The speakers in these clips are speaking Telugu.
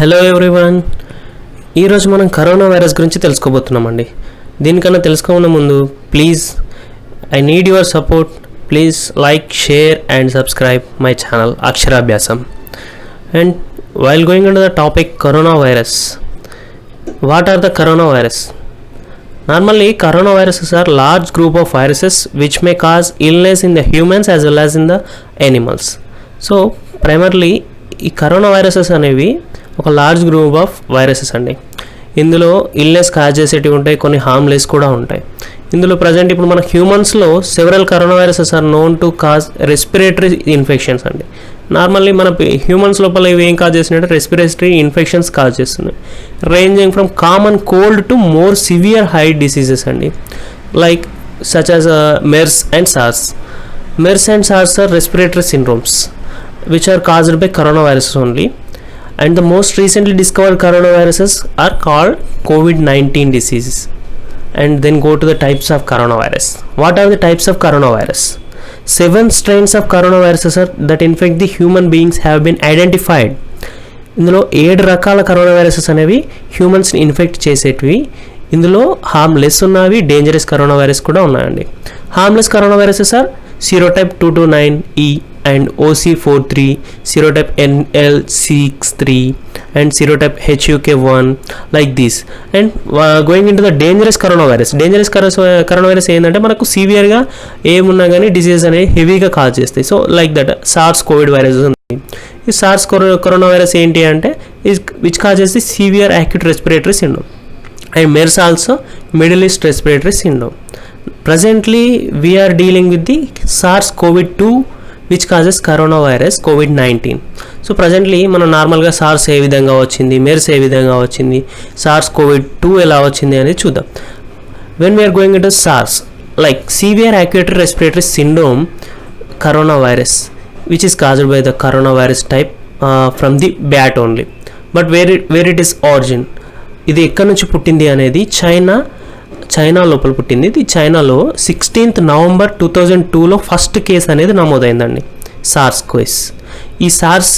హలో ఎవ్రీవన్, ఈరోజు మనం కరోనా వైరస్ గురించి తెలుసుకోబోతున్నామండి. దీనికన్నా తెలుసుకోవడం ముందు please I need your support. Please like, share and subscribe my channel Aksharabhyasam. And while going into the topic corona virus. What are the corona virus? Normally, coronaviruses are large group of viruses which may cause illness in the humans as well as in the animals. So, primarily, ఈ కరోనా వైరసెస్ అనేవి ఒక లార్జ్ గ్రూప్ ఆఫ్ వైరసెస్ అండి. ఇందులో ఇల్నెస్ కాజ్ చేసేటివి ఉంటాయి, కొన్ని హార్మ్లెస్ కూడా ఉంటాయి. ఇందులో ప్రజెంట్ ఇప్పుడు మన హ్యూమన్స్లో several corona viruses are known to cause respiratory infections అండి. నార్మల్లీ మన హ్యూమన్స్ లోపల ఇవి ఏం కాజ్ చేసినట్టు రెస్పిరేటరీ ఇన్ఫెక్షన్స్ కాజ్ చేస్తున్నాయి, ranging from common cold to more severe high diseases అండి, like such as MERS and SARS. MERS and SARS are respiratory syndromes which are caused by coronaviruses only, and the most recently discovered coronaviruses are called COVID-19 diseases. And then go to the types of coronavirus. What are the types of coronavirus? 7 strains of coronaviruses that infect the human beings have been identified. ఇందులో 7 రకాల కరోనా వైరసెస్ అనేవి హ్యూమన్స్ని ఇన్ఫెక్ట్ చేసేటివి. ఇందులో హార్మ్లెస్ ఉన్నవి, డేంజరస్ కరోనా వైరస్ కూడా ఉన్నాయండి. Harmless corona viruses are serotype 229E and OC43, serotype NL63 and serotype HUK1, like this. And going into the dangerous coronavirus. Dangerous coronavirus ఏంటంటే మనకు సివియర్గా ఏమున్నా కానీ డిసీజెస్ అనేవి హెవీగా కాజ్ చేస్తాయి. So like that SARS COVID virus ఉంది. ఈ సార్స్ కరోనా వైరస్ ఏంటి అంటే which causes the severe acute respiratory syndrome, and MERS also Middle East respiratory syndrome. Presently we are dealing with the SARS-CoV-2 which causes coronavirus COVID-19. So presently మనం నార్మల్గా సార్స్ ఏ విధంగా వచ్చింది, మెర్స్ ఏ విధంగా వచ్చింది, SARS-CoV-2 ఎలా వచ్చింది అనేది చూద్దాం. When we are going into SARS, like severe acute respiratory syndrome coronavirus which is caused by the coronavirus type from the bat only. But where it is origin, ఇది ఎక్కడి నుంచి పుట్టింది అనేది చైనా లోపల పుట్టింది. ఇది చైనాలో 16th November 2002లో ఫస్ట్ కేసు అనేది నమోదైందండి, సార్స్ కేస్. ఈ SARS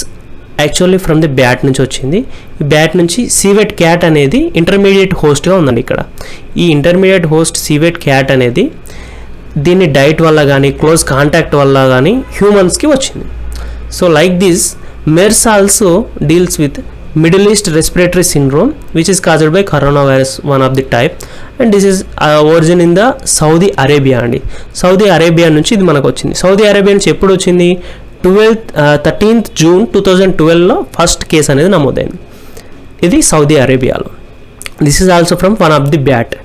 actually from the bat నుంచి వచ్చింది. ఈ బ్యాట్ నుంచి సీవెట్ క్యాట్ అనేది ఇంటర్మీడియట్ హోస్ట్గా ఉందండి. ఇక్కడ ఈ ఇంటర్మీడియట్ హోస్ట్ సీవెట్ క్యాట్ అనేది దీన్ని డైట్ వల్ల కానీ క్లోజ్ కాంటాక్ట్ వల్ల కానీ హ్యూమన్స్కి వచ్చింది. So like this MERS also deals with Middle East respiratory syndrome which is caused by coronavirus, one of the type, and this is origin in the Saudi Arabia అండి. సౌదీ అరేబియా నుంచి ఇది మనకు వచ్చింది. సౌదీ అరేబియా నుంచి ఎప్పుడు వచ్చింది? 13th June 2012లో ఫస్ట్ కేసు అనేది నమోదైంది. ఇది సౌదీ అరేబియాలో. This is also from one of the bat.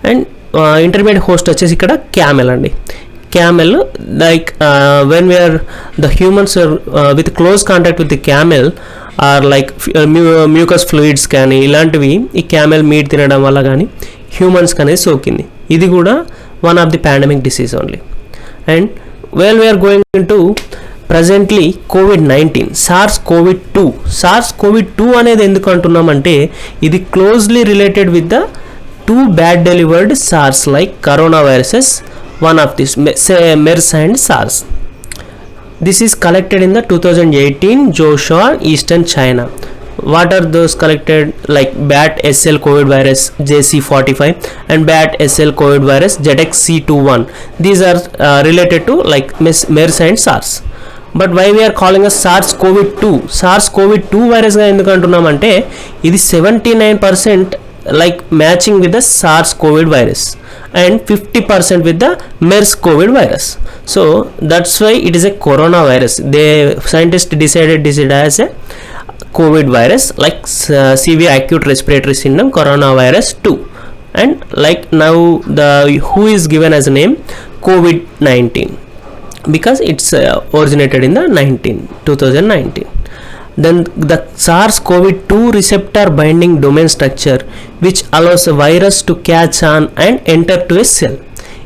And intermediate host వచ్చేసి ఇక్కడ క్యామెల్ అండి. Camel, like when we are the humans are with close contact with the camel are like mucous fluids కానీ ఇలాంటివి ఈ క్యామెల్ మీట్ తినడం వల్ల కానీ హ్యూమన్స్ అనేది సోకింది. ఇది కూడా one of the pandemic disease only. And well we are going into presently COVID-19, SARS-CoV-2 అనేది ఎందుకు అంటున్నామంటే ఇది closely related with the 2 bat delivered SARS like corona viruses, one of this MERS and SARS. This is collected in the 2018 Zhoushan, Eastern China. What are those collected? Like bat SL COVID virus JC45 and bat SL COVID virus ZXC21. These are related to like MERS and SARS. But why we are calling a SARS-CoV-2 virus గా ఎందుకు అంటున్నామంటే ఇది 79% like matching with the SARS COVID virus and 50% with the MERS COVID virus. So that's why it is a coronavirus. The scientists decided as a COVID virus like severe acute respiratory syndrome coronavirus 2. And like now the who is given as a name COVID-19 because it's originated in the 2019. Then the SARS-CoV-2 receptor binding domain structure which allows a virus to catch on and enter to a cell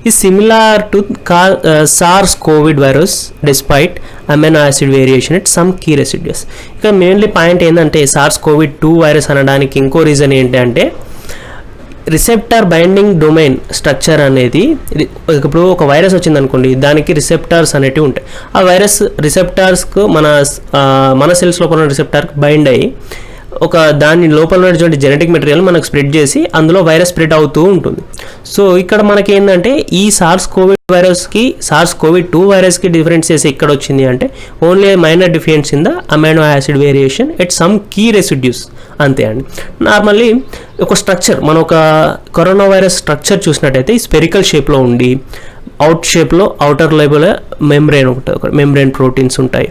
is similar to SARS-CoV virus despite amino acid variation at some key residues. ఇక మెయిన్లీ పాయింట్ ఏంటంటే SARS-CoV-2 వైరస్ అనడానికి ఇంకో రీజన్ ఏంటంటే రిసెప్టార్ బైండింగ్ డొమైన్ స్ట్రక్చర్ అనేది, ఇప్పుడు ఒక వైరస్ వచ్చింది అనుకోండి, దానికి రిసెప్టార్స్ అనేటివి ఉంటాయి. ఆ వైరస్ రిసెప్టార్స్కు మన సెల్స్ లోపల రిసెప్టార్కి బైండ్ అయ్యి ఒక దాని లోపల ఉన్నటువంటి జెనెటిక్ మెటీరియల్ మనకు స్ప్రెడ్ చేసి అందులో వైరస్ స్ప్రెడ్ అవుతూ ఉంటుంది. సో ఇక్కడ మనకి ఏంటంటే ఈ సార్స్ కోవిడ్-2 వైరస్కి డిఫరెన్స్ చేసి ఇక్కడ వచ్చింది అంటే only minor difference in the amino acid variation at some key residues, అంతే అండి. నార్మల్లీ ఒక స్ట్రక్చర్, మనం ఒక కరోనా వైరస్ స్ట్రక్చర్ చూసినట్టయితే ఈ స్పెరికల్ షేప్లో ఉండి అవుటర్ లేబుల్ మెంబ్రెయిన్ ఉంటుంది, మెంబ్రెయిన్ ప్రోటీన్స్ ఉంటాయి,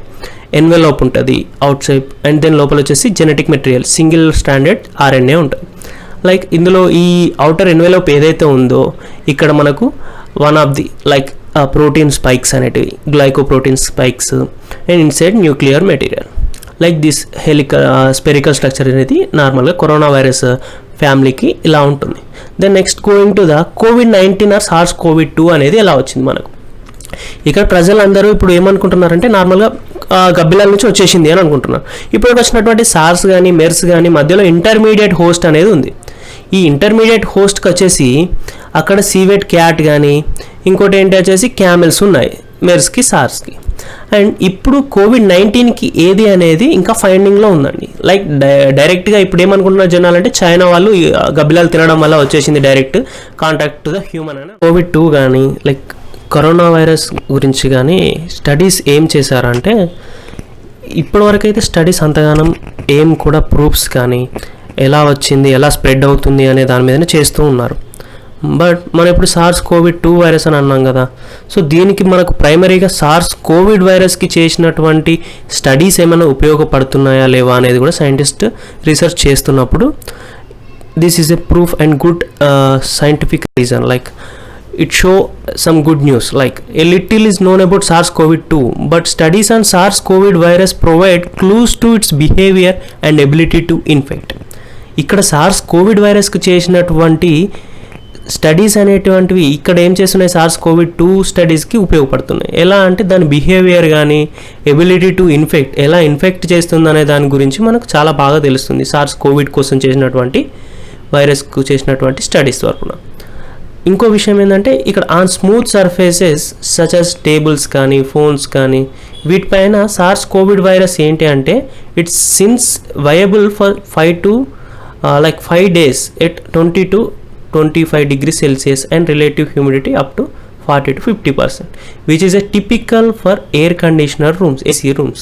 ఎన్వెలోప్ ఉంటుంది అవుట్ సైడ్, అండ్ దెన్ లోపల వచ్చేసి genetic material single standard RNA ఉంటుంది. లైక్ ఇందులో ఈ అవుటర్ ఎన్వెలోప్ ఏదైతే ఉందో ఇక్కడ మనకు one of the like protein spikes అనేటివి, glycoprotein spikes, and inside nuclear material like this spherical structure అనేది నార్మల్గా కరోనా వైరస్ ఫ్యామిలీకి ఇలా ఉంటుంది. Then next going to the కోవిడ్-19 ఆర్ సార్స్ కోవిడ్-2 అనేది ఎలా వచ్చింది మనకు. ఇక్కడ ప్రజలందరూ ఇప్పుడు ఏమనుకుంటున్నారంటే నార్మల్గా గబ్బిలాల నుంచి వచ్చేసింది అని అనుకుంటున్నారు. ఇప్పుడు వచ్చినటువంటి సార్స్ కానీ మెర్స్ కానీ మధ్యలో ఇంటర్మీడియట్ హోస్ట్ అనేది ఉంది. ఈ ఇంటర్మీడియట్ హోస్ట్కి వచ్చేసి అక్కడ సీవెట్ క్యాట్ కానీ ఇంకోటి ఏంటి వచ్చేసి క్యామెల్స్ ఉన్నాయి మెర్స్కి సార్స్కి. అండ్ ఇప్పుడు కోవిడ్-19కి ఏది అనేది ఇంకా ఫైండింగ్లో ఉందండి. లైక్ డైరెక్ట్గా ఇప్పుడు ఏమనుకుంటున్నారు జనాలంటే చైనా వాళ్ళు గబ్బిలాలు తినడం వల్ల వచ్చేసింది direct contact to the human అని. కోవిడ్-2 కానీ లైక్ కరోనా వైరస్ గురించి కానీ స్టడీస్ ఏం చేశారంటే ఇప్పటివరకు అయితే స్టడీస్ అంతగానం ఏం కూడా ప్రూఫ్స్ కానీ ఎలా వచ్చింది ఎలా స్ప్రెడ్ అవుతుంది అనే దాని మీదనే చేస్తూ ఉన్నారు. బట్ మనం ఇప్పుడు సార్స్ కోవిడ్-2 వైరస్ అని అన్నాం కదా, సో దీనికి మనకు ప్రైమరీగా సార్స్ కోవిడ్ వైరస్కి చేసినటువంటి స్టడీస్ ఏమైనా ఉపయోగపడుతున్నాయా లేవా అనేది కూడా సైంటిస్ట్ రీసెర్చ్ చేస్తున్నప్పుడు this is a proof and good scientific reason, like it show some good news. Like a little is known about SARS-CoV-2, but studies on SARS-CoV virus provide clues to its behavior and ability to infect. ఇక్కడ సార్స్ కోవిడ్ వైరస్కి చేసినటువంటి స్టడీస్ అనేటువంటివి ఇక్కడ ఏం చేస్తున్నాయి, సార్స్ కోవిడ్-2 స్టడీస్కి ఉపయోగపడుతున్నాయి. ఎలా అంటే దాని బిహేవియర్ కానీ ఎబిలిటీ టు ఇన్ఫెక్ట్, ఎలా ఇన్ఫెక్ట్ చేస్తుంది అనే దాని గురించి మనకు చాలా బాగా తెలుస్తుంది సార్స్ కోవిడ్ కోసం చేసినటువంటి వైరస్కు చేసినటువంటి స్టడీస్ వరకున. ఇంకో విషయం ఏంటంటే ఇక్కడ on smooth surfaces such as tables కానీ ఫోన్స్ కానీ వీటిపైన సార్స్ కోవిడ్ వైరస్ ఏంటి అంటే it's since viable for 5 days at 20 to 25 degrees Celsius and relative humidity up to 40 to 50%, which is a typical for air conditioner rooms, AC rooms.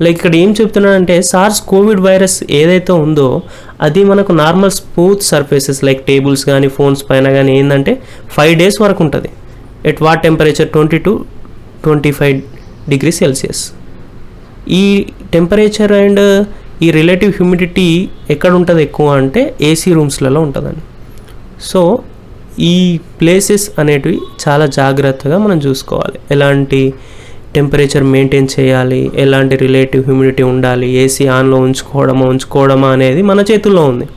Like ఇక్కడ ఏం చెప్తున్నానంటే సార్స్ కోవిడ్ వైరస్ ఏదైతే ఉందో అది మనకు normal smooth surfaces like tables కానీ ఫోన్స్ పైన కానీ ఏంటంటే 5 days వరకు ఉంటుంది. At what temperature 20 to 25 degrees Celsius. ఈ టెంపరేచర్ అండ్ ఈ రిలేటివ్ హ్యూమిడిటీ ఎక్కడ ఉంటుంది ఎక్కువ అంటే ఏసీ రూమ్స్లలో ఉంటుందండి. సో ఈ ప్లేసెస్ అనేటివి చాలా జాగ్రత్తగా మనం చూసుకోవాలి, ఎలాంటి టెంపరేచర్ మెయింటైన్ చేయాలి, ఎలాంటి రిలేటివ్ హ్యూమిడిటీ ఉండాలి, ఏసీ ఆన్లో ఉంచుకోవడమా అనేది మన చేతుల్లో ఉంది.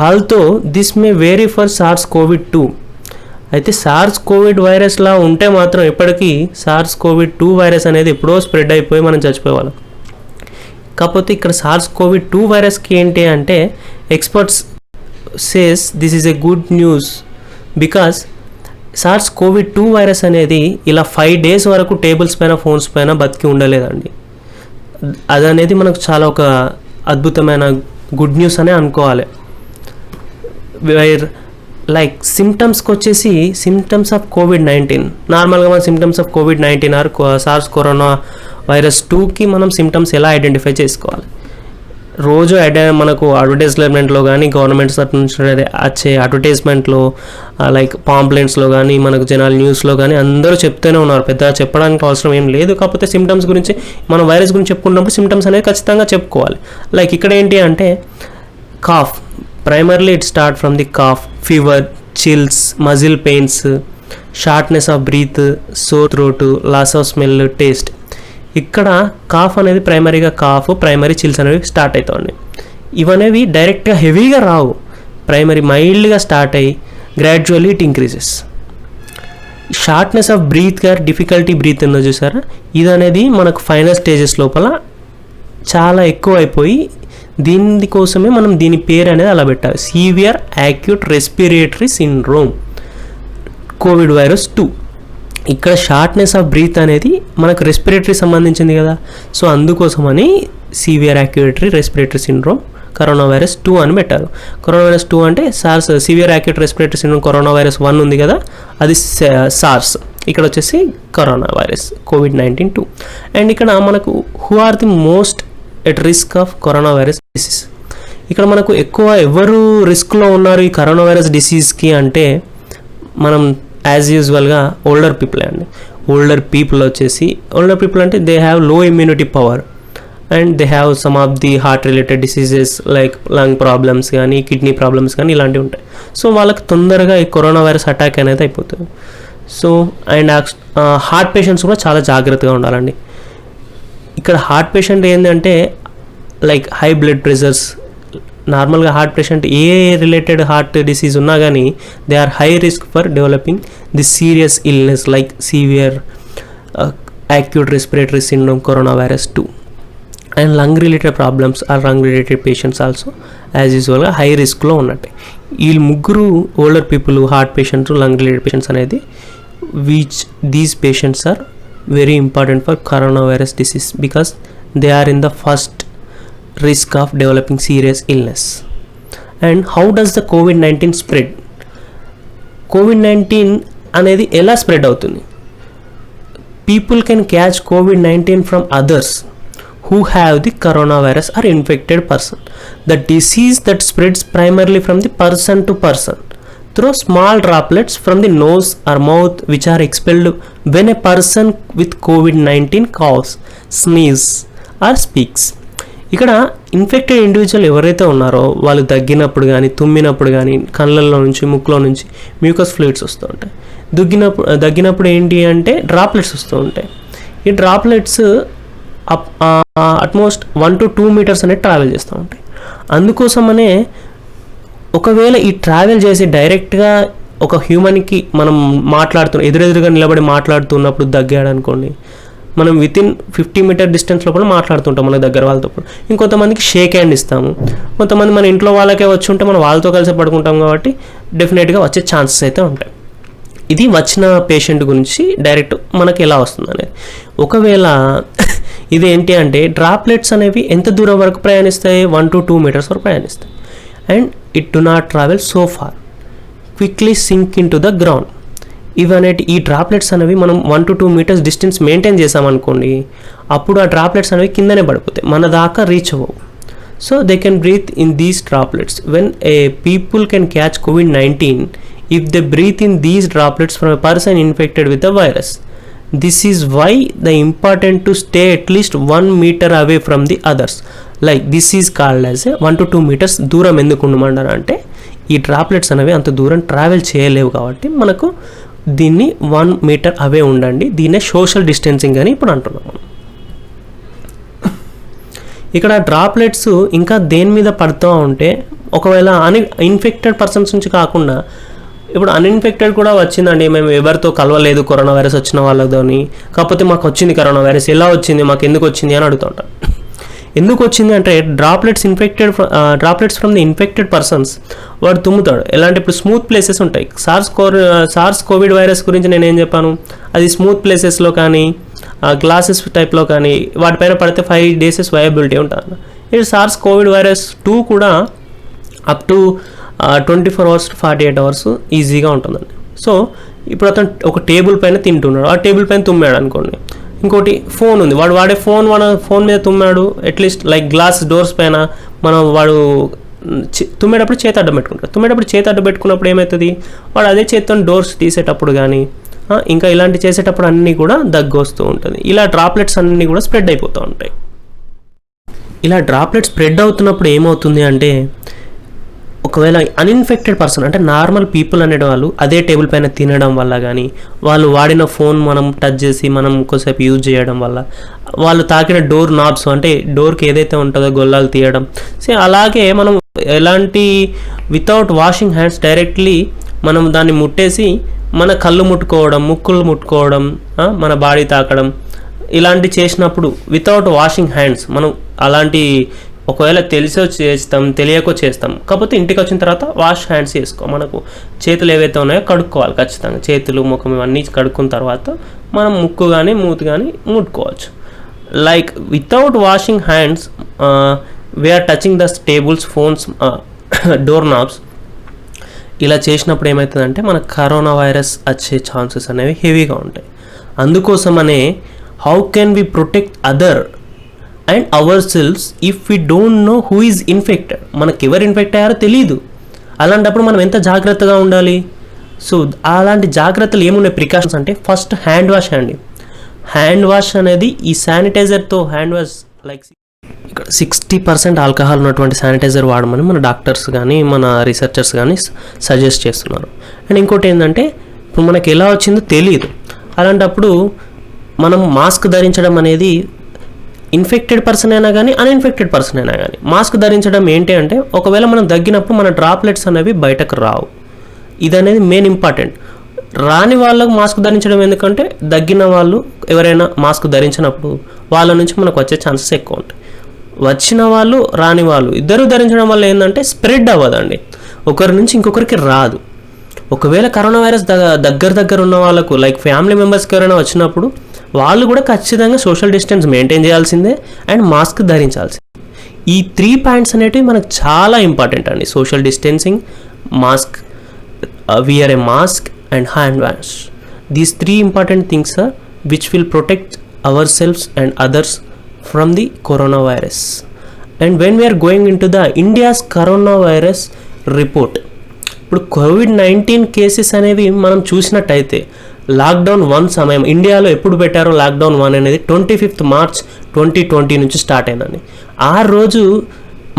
Although this may vary for SARS COVID two. అయితే సార్స్ కోవిడ్ వైరస్లా ఉంటే మాత్రం ఎప్పటికీ సార్స్ కోవిడ్-2 వైరస్ అనేది ఎప్పుడో స్ప్రెడ్ అయిపోయి మనం చచ్చిపోయేవాళ్ళం. కాకపోతే ఇక్కడ సార్స్ కోవిడ్-2 వైరస్కి ఏంటి అంటే experts says this is a good news because SARS COVID two virus అనేది ఇలా 5 days వరకు టేబుల్స్ పైన ఫోన్స్ పైన బతికి ఉండలేదండి. అదనేది మనకు చాలా ఒక అద్భుతమైన గుడ్ న్యూస్ అనే అనుకోవాలి. లైక్ సిమ్టమ్స్కి వచ్చేసి సిమ్టమ్స్ ఆఫ్ కోవిడ్-19 నార్మల్గా మన సిమ్టమ్స్ ఆఫ్ కోవిడ్-19 ఆర్ సార్స్ కరోనా వైరస్ 2కి మనం సిమ్టమ్స్ ఎలా ఐడెంటిఫై చేసుకోవాలి. రోజు మనకు అడ్వర్టైజ్మెంట్లో కానీ గవర్నమెంట్ నుంచి వచ్చే అడ్వర్టైజ్మెంట్లో లైక్ పాంప్లెంట్స్లో కానీ మనకు జనాలు న్యూస్లో కానీ అందరూ చెప్తూనే ఉన్నారు, పెద్దగా చెప్పడానికి అవసరం ఏం లేదు. కాకపోతే సిమ్టమ్స్ గురించి మనం వైరస్ గురించి చెప్పుకున్నప్పుడు సిమ్టమ్స్ అనేవి ఖచ్చితంగా చెప్పుకోవాలి. లైక్ ఇక్కడ ఏంటి అంటే cough, primarily it start from the cough, fever, chills, muscle pains, shortness of breath, sore throat, loss of smell, taste. ఇక్కడ కాఫ్ అనేది ప్రైమరీగా ప్రైమరీ చిల్స్ అనేవి స్టార్ట్ అవుతాయండి. ఇవనేవి డైరెక్ట్గా హెవీగా రావు, ప్రైమరీ మైల్డ్గా స్టార్ట్ అయ్యి gradually it increases. Shortness of breath గారు డిఫికల్టీ బ్రీత్ ఉందో చూసారా, ఇది అనేది మనకు ఫైనల్ స్టేజెస్ లోపల చాలా ఎక్కువ అయిపోయి దీనికోసమే మనం దీని పేరు అనేది అలా పెట్టాలి, severe acute respiratory syndrome Covid virus 2. ఇక్కడ షార్ట్నెస్ ఆఫ్ బ్రీత్ అనేది మనకు రెస్పిరేటరీ సంబంధించింది కదా, సో అందుకోసమని severe acute respiratory syndrome corona virus 2 అని పెట్టారు. కరోనా వైరస్ 2 అంటే SARS, severe acute respiratory syndrome corona virus 1 ఉంది కదా, అది సార్స్. ఇక్కడ వచ్చేసి కరోనా వైరస్ COVID-19 2. అండ్ ఇక్కడ మనకు who are the most at risk of corona virus disease. ఇక్కడ మనకు ఎక్కువ ఎవరు రిస్క్లో ఉన్నారు ఈ కరోనా వైరస్ డిసీజ్కి అంటే మనం యాజ్ యూజువల్గా ఓల్డర్ పీపుల్ అండి. ఓల్డర్ పీపుల్ అంటే they have low immunity power and they have some of the heart related diseases like lung problems కానీ కిడ్నీ ప్రాబ్లమ్స్ కానీ ఇలాంటివి ఉంటాయి. సో వాళ్ళకి తొందరగా ఈ కరోనా వైరస్ అటాక్ అనేది అయిపోతుంది. సో అండ్ హార్ట్ పేషెంట్స్ కూడా చాలా జాగ్రత్తగా ఉండాలండి. ఇక్కడ హార్ట్ పేషెంట్ ఏంటంటే లైక్ హై బ్లడ్ ప్రెషర్స్, నార్మల్గా హార్ట్ పేషెంట్ ఏ రిలేటెడ్ హార్ట్ డిసీజ్ ఉన్నా కానీ they are high risk for developing the serious illness like severe acute respiratory syndrome corona virus 2 and lung related problems or lung related patients also as యూజువల్గా హై రిస్క్లో ఉన్నట్టే. వీళ్ళు ముగ్గురు older people, heart patients, lung related patients అనేది these patients are very important for corona virus disease because they are in the first risk of developing serious illness. And how does the COVID-19 spread? COVID-19 అనేది ఎలా స్ప్రెడ్ అవుతుంది? People can catch COVID-19 from others who have the coronavirus or infected person. The disease that spreads primarily from the person to person through small droplets from the nose or mouth which are expelled when a person with COVID-19 coughs, sneezes or speaks. ఇక్కడ ఇన్ఫెక్టెడ్ ఇండివిజువల్ ఎవరైతే ఉన్నారో వాళ్ళు దగ్గినప్పుడు కానీ తుమ్మినప్పుడు కానీ కళ్ళల్లో నుంచి ముక్కులో నుంచి మ్యూకస్ ఫ్లూయిడ్స్ వస్తూ ఉంటాయి. దగ్గినప్పుడు ఏంటి అంటే డ్రాప్లెట్స్ వస్తూ ఉంటాయి. ఈ డ్రాప్లెట్స్ అట్మోస్ట్ 1 to 2 meters అనేది ట్రావెల్ చేస్తూ ఉంటాయి. అందుకోసమనే ఒకవేళ ఈ ట్రావెల్ చేసి డైరెక్ట్గా ఒక హ్యూమన్కి మనం ఎదురెదురుగా నిలబడి మాట్లాడుతున్నప్పుడు దగ్గాడు అనుకోండి, మనం వితిన్ 50 meter డిస్టెన్స్లో కూడా మాట్లాడుతుంటాం మన దగ్గర వాళ్ళతో. ఇంకొంతమందికి షేక్ హ్యాండ్ ఇస్తాము, కొంతమంది మన ఇంట్లో వాళ్ళకే వచ్చి ఉంటే మనం వాళ్ళతో కలిసి పడుకుంటాం కాబట్టి డెఫినెట్గా వచ్చే ఛాన్సెస్ అయితే ఉంటాయి. ఇది వచ్చిన పేషెంట్ గురించి డైరెక్ట్ మనకి ఎలా వస్తుంది అనేది. ఒకవేళ ఇది ఏంటి అంటే డ్రాప్లెట్స్ అనేవి ఎంత దూరం వరకు ప్రయాణిస్తాయి? 1 to 2 meters వరకు ప్రయాణిస్తాయి. And it do not travel so far, quickly sink into the ground. ఇవనేటి ఈ డ్రాప్లెట్స్ అనేవి మనం 1 to 2 meters డిస్టెన్స్ మెయింటైన్ చేసామనుకోండి, అప్పుడు ఆ డ్రాప్లెట్స్ అనేవి కిందనే పడిపోతాయి, మన దాకా రీచ్ అవ్వవు. So they can breathe in these droplets. When a people can catch COVID-19 if they breathe in these droplets from a person infected with the virus. This is why the important to stay at least 1 meter away from the others. Like this is called as a 1 to 2 meters దూరం ఎందుకు ఉండమంటారు అంటే ఈ డ్రాప్లెట్స్ అనేవి అంత దూరం ట్రావెల్ చేయలేవు కాబట్టి మనకు దీన్ని 1 meter అవే ఉండండి. దీన్నే సోషల్ డిస్టెన్సింగ్ అని ఇప్పుడు అంటున్నాము. ఇక్కడ డ్రాప్లెట్స్ ఇంకా దేని మీద పడుతూ ఉంటే ఒకవేళ ఇన్ఫెక్టెడ్ పర్సన్స్ నుంచి కాకుండా ఇప్పుడు అన్ఇన్ఫెక్టెడ్ కూడా వచ్చిందండి, మేము ఎవరితో కలవలేదు కరోనా వైరస్ వచ్చిన వాళ్ళతోని, కాకపోతే మాకు వచ్చింది కరోనా వైరస్, ఎలా వచ్చింది, మాకు ఎందుకు వచ్చింది అని అడుగుతుంటాం. ఎందుకు వచ్చింది అంటే droplets from the infected persons వాడు తుమ్ముతాడు. ఎలాంటి ఇప్పుడు స్మూత్ ప్లేసెస్ ఉంటాయి. సార్స్ కోవిడ్ వైరస్ గురించి నేను ఏం చెప్పాను, అది స్మూత్ ప్లేసెస్లో కానీ గ్లాసెస్ టైప్లో కానీ వాటిపైన పడితే 5 days వయబిలిటీ ఉంటుంది. ఇది సార్స్ కోవిడ్ వైరస్ 2 కూడా up to 24 hours to 48 hours ఈజీగా ఉంటుందండి. సో ఇప్పుడు అతను ఒక టేబుల్ పైన తింటున్నాడు, ఆ టేబుల్ పైన తుమ్మాడు అనుకోండి. ఇంకోటి ఫోన్ ఉంది, వాడు వాడే ఫోన్ మీద తుమ్మాడు, అట్లీస్ట్ లైక్ గ్లాస్ డోర్స్ పైన వాడు తుమ్మేటప్పుడు చేతి అడ్డం పెట్టుకుంటాడు. చేతి అడ్డం పెట్టుకున్నప్పుడు ఏమవుతుంది, వాడు అదే చేతితో డోర్స్ తీసేటప్పుడు కానీ ఇంకా ఇలాంటి చేసేటప్పుడు అన్నీ కూడా దగ్గు వస్తూ ఉంటుంది. ఇలా డ్రాప్లెట్స్ అన్నీ కూడా స్ప్రెడ్ అయిపోతూ ఉంటాయి. ఇలా డ్రాప్లెట్స్ స్ప్రెడ్ అవుతున్నప్పుడు ఏమవుతుంది అంటే ఒకవేళ అన్ఇన్ఫెక్టెడ్ పర్సన్ అంటే నార్మల్ పీపుల్ అనే వాళ్ళు అదే టేబుల్ పైన తినడం వల్ల కానీ, వాళ్ళు వాడిన ఫోన్ మనం టచ్ చేసి మనం కొద్దిసేపు యూజ్ చేయడం వల్ల, వాళ్ళు తాకిన డోర్ నాబ్స్ అంటే డోర్కి ఏదైతే ఉంటుందో గొల్లాలు తీయడం, సో అలాగే మనం ఎలాంటి వితౌట్ వాషింగ్ హ్యాండ్స్ డైరెక్ట్లీ మనం దాన్ని ముట్టేసి మన కళ్ళు ముట్టుకోవడం, ముక్కులు ముట్టుకోవడం, మన బాడీ తాకడం ఇలాంటి చేసినప్పుడు వితౌట్ వాషింగ్ హ్యాండ్స్ మనం అలాంటి ఒకవేళ తెలిసో చేస్తాం తెలియకో చేస్తాం, కాకపోతే ఇంటికి వచ్చిన తర్వాత వాష్ హ్యాండ్స్ చేసుకో, మనకు చేతులు ఏవైతే ఉన్నాయో కడుక్కోవాలి ఖచ్చితంగా. చేతులు ముఖం ఇవన్నీ కడుక్కున్న తర్వాత మనం ముక్కు కానీ మూతి కానీ ముట్టుకోవచ్చు. Like without washing hands we are touching the tables, phones, door knobs, ఇలా చేసినప్పుడు ఏమవుతుందంటే మనకు కరోనా వైరస్ వచ్చే ఛాన్సెస్ అనేవి హెవీగా ఉంటాయి. అందుకోసమనే how can we protect other and our cells if we don't know who is infected. మనకు ఎవరు ఇన్ఫెక్ట్ అయ్యారో తెలియదు. అలాంటప్పుడు మనం ఎంత జాగ్రత్తగా ఉండాలి? సో అలాంటి జాగ్రత్తలు ఏమున్నాయి ప్రికాషన్స్ అంటే, ఫస్ట్ హ్యాండ్ వాష్ అండి. హ్యాండ్ వాష్ అనేది ఈ శానిటైజర్తో హ్యాండ్ వాష్ లైక్ ఇక్కడ 60% ఆల్కహాల్ ఉన్నటువంటి శానిటైజర్ వాడమని మన డాక్టర్స్ కానీ మన రీసెర్చర్స్ కానీ సజెస్ట్ చేస్తున్నారు. అండ్ ఇంకోటి ఏంటంటే, ఇప్పుడు మనకి ఎలా వచ్చిందో తెలియదు. అలాంటప్పుడు మనం మాస్క్ ధరించడం అనేది ఇన్ఫెక్టెడ్ పర్సన్ అయినా కానీ అన్ఇన్ఫెక్టెడ్ పర్సన్ అయినా కానీ మాస్క్ ధరించడం ఏంటి అంటే, ఒకవేళ మనం దగ్గినప్పుడు మన డ్రాప్లెట్స్ అనేవి బయటకు రావు. ఇది అనేది మెయిన్ ఇంపార్టెంట్. రాని వాళ్ళకు మాస్క్ ధరించడం ఎందుకంటే, దగ్గిన వాళ్ళు ఎవరైనా మాస్క్ ధరించినప్పుడు వాళ్ళ నుంచి మనకు వచ్చే ఛాన్సెస్ ఎక్కువ ఉంటాయి. వచ్చిన వాళ్ళు రాని వాళ్ళు ఇద్దరు ధరించడం వల్ల ఏంటంటే స్ప్రెడ్ అవ్వదండి, ఒకరి నుంచి ఇంకొకరికి రాదు. ఒకవేళ కరోనా వైరస్ దగ్గర ఉన్న వాళ్ళకు లైక్ ఫ్యామిలీ మెంబర్స్కి ఎవరైనా వచ్చినప్పుడు వాళ్ళు కూడా ఖచ్చితంగా సోషల్ డిస్టెన్స్ మెయింటైన్ చేయాల్సిందే అండ్ మాస్క్ ధరించాల్సిందే. ఈ 3 పాయింట్స్ అనేటివి మనకు చాలా ఇంపార్టెంట్ అండి. Social distancing, mask, wear a mask and hand wash. These 3 important things are which will protect ourselves and others from the coronavirus. And when we are going into the India's coronavirus report, ఇప్పుడు COVID-19 కేసెస్ అనేవి మనం చూసినట్టయితే లాక్డౌన్ 1 సమయం ఇండియాలో ఎప్పుడు పెట్టారో లాక్డౌన్ 1 అనేది 25th March 2020 నుంచి స్టార్ట్ అయిందండి. ఆ రోజు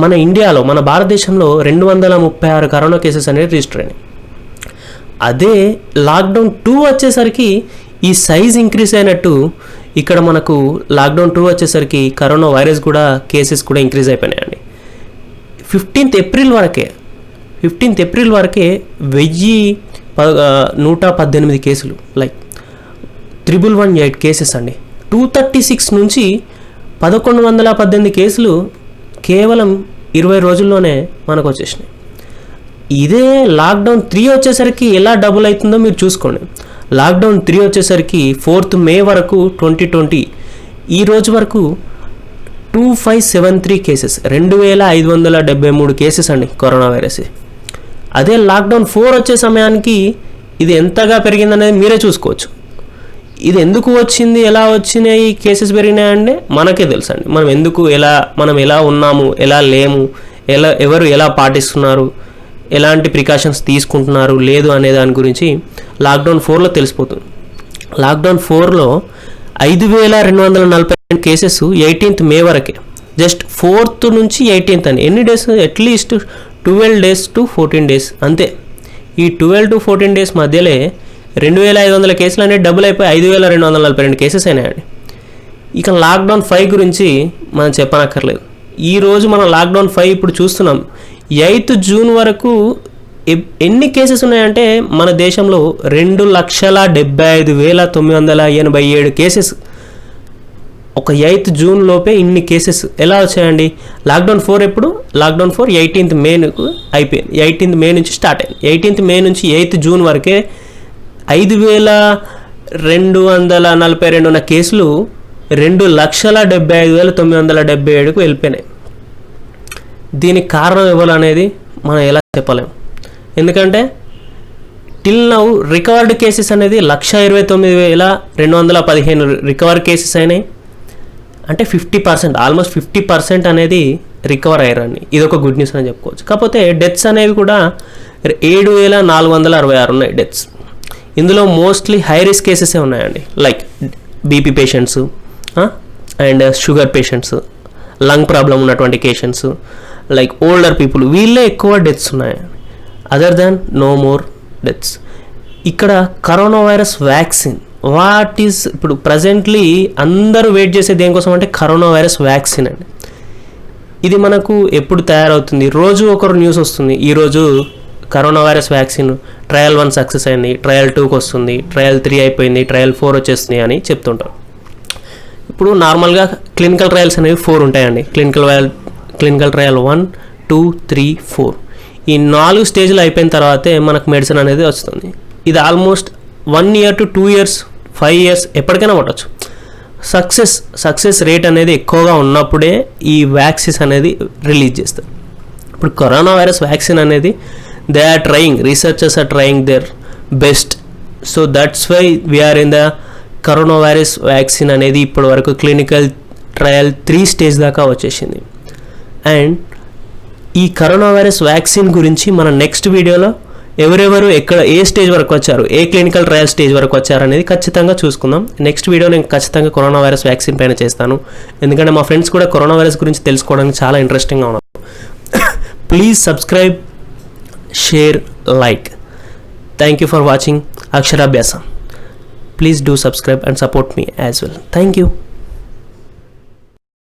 మన ఇండియాలో, మన భారతదేశంలో 236 కరోనా కేసెస్ అనేవి రిజిస్టర్ అయినాయి. అదే లాక్డౌన్ 2 వచ్చేసరికి ఈ సైజ్ ఇంక్రీజ్ అయినట్టు ఇక్కడ మనకు లాక్డౌన్ 2 వచ్చేసరికి కరోనా వైరస్ కూడా కేసెస్ కూడా ఇంక్రీజ్ అయిపోయినాయండి. 15th April వరకే 1118 కేసులు, లైక్ 1118 కేసెస్ అండి. 236 నుంచి 1118 కేసులు కేవలం 20 రోజుల్లోనే మనకు వచ్చేసినాయి. ఇదే లాక్డౌన్ 3 వచ్చేసరికి ఎలా డబుల్ అవుతుందో మీరు చూసుకోండి. లాక్డౌన్ 3 వచ్చేసరికి 4th May వరకు 2020 ఈ రోజు వరకు 2573 కేసెస్, 2573 కేసెస్ అండి కరోనా వైరస్. అదే లాక్డౌన్ 4 వచ్చే సమయానికి ఇది ఎంతగా పెరిగిందనేది మీరే చూసుకోవచ్చు. ఇది ఎందుకు వచ్చింది, ఎలా వచ్చినాయి కేసెస్ పెరిగినాయంటే మనకే తెలుసు అండి. మనం ఎలా ఉన్నాము, ఎలా లేము, ఎవరు ఎలా పాటిస్తున్నారు, ఎలాంటి ప్రికాషన్స్ తీసుకుంటున్నారు లేదు అనే దాని గురించి లాక్డౌన్ 4లో తెలిసిపోతుంది. లాక్డౌన్ 4లో 5242 కేసెస్ 18th May వరకే, జస్ట్ 4th నుంచి 18th అని ఎన్ని days, at least 12 days to 14 days అంతే. ఈ 12 to 14 days మధ్యలో 2500 కేసులు అనేవి డబుల్ అయిపోయి 5242 కేసెస్ అయినాయండి. ఇక లాక్డౌన్ 5 గురించి మనం చెప్పనక్కర్లేదు. ఈరోజు మనం లాక్డౌన్ 5 ఇప్పుడు చూస్తున్నాం. 8th June వరకు ఎన్ని కేసెస్ ఉన్నాయంటే మన దేశంలో 2,75,987 కేసెస్. ఒక 8th June లోపే ఇన్ని కేసెస్ ఎలా వచ్చాయండి? లాక్డౌన్ 4 ఎప్పుడు? లాక్డౌన్ 4 18th May అయిపోయింది. 18th May నుంచి స్టార్ట్ అయింది. 18th May నుంచి 8th June వరకే 5,242 ఉన్న కేసులు 2,75,977కు వెళ్ళిపోయినాయి. దీనికి కారణం ఎవరు అనేది మనం ఎలా చెప్పలేము. ఎందుకంటే టిల్ నౌ రికవర్డ్ కేసెస్ అనేది 129,215 రికవర్ కేసెస్ అయినాయి. అంటే 50%, ఆల్మోస్ట్ 50% అనేది రికవర్ అయ్యారండి. ఇది ఒక గుడ్ న్యూస్ అని చెప్పుకోవచ్చు. కాకపోతే డెత్స్ అనేవి కూడా 7,466 ఉన్నాయి డెత్స్. ఇందులో మోస్ట్లీ హై రిస్క్ కేసెసే ఉన్నాయండి, like BP patients and sugar patients, lung problem ఉన్నటువంటి పేషెంట్స్, లైక్ ఓల్డర్ పీపుల్, వీళ్ళే ఎక్కువ డెత్స్ ఉన్నాయి. Other than no more deaths. ఇక్కడ కరోనా వైరస్ వ్యాక్సిన్ ఇప్పుడు ప్రజెంట్లీ అందరూ వెయిట్ చేసేది దేనికోసం అంటే కరోనా వైరస్ వ్యాక్సిన్ అండి. ఇది మనకు ఎప్పుడు తయారవుతుంది? రోజు ఒకరు న్యూస్ వస్తుంది. ఈరోజు corona virus vaccine trial 1 success అయింది, ట్రయల్ 2కి వస్తుంది, ట్రయల్ 3 అయిపోయింది, ట్రయల్ 4 వచ్చేస్తుంది అని చెప్తుంటారు. ఇప్పుడు నార్మల్గా క్లినికల్ ట్రయల్స్ అనేవి 4 ఉంటాయండి. క్లినికల్ ట్రయల్ 1, 2, 3, 4 ఈ 4 స్టేజ్లు అయిపోయిన తర్వాతే మనకు మెడిసిన్ అనేది వస్తుంది. ఇది almost 1 year to 2 years, 5 years ఎప్పటికైనా పట్టచ్చు. సక్సెస్ రేట్ అనేది ఎక్కువగా ఉన్నప్పుడే ఈ వ్యాక్సిన్స్ అనేది రిలీజ్ చేస్తారు. ఇప్పుడు కరోనా వైరస్ వ్యాక్సిన్ అనేది researchers are trying their best. So that's why we are in the corona virus vaccine అనేది ఇప్పటి వరకు క్లినికల్ ట్రయల్ 3 స్టేజ్ దాకా వచ్చేసింది. అండ్ ఈ కరోనా వైరస్ వ్యాక్సిన్ గురించి మన నెక్స్ట్ వీడియోలో ఎవరెవరు ఏ స్టేజ్ వరకు వచ్చారు, ఏ క్లినికల్ ట్రయల్ స్టేజ్ వరకు వచ్చారు అనేది ఖచ్చితంగా చూసుకుందాం. నెక్స్ట్ వీడియో నేను ఖచ్చితంగా కరోనా వైరస్ వ్యాక్సిన్ పైన చేస్తాను, ఎందుకంటే మా ఫ్రెండ్స్ కూడా కరోనా వైరస్ గురించి తెలుసుకోవడానికి చాలా ఇంట్రెస్టింగ్గా ఉన్నారు. Please subscribe, share, like. Thank you for watching అక్షరాభ్యాసం. Please do subscribe and support me as well. Thank you.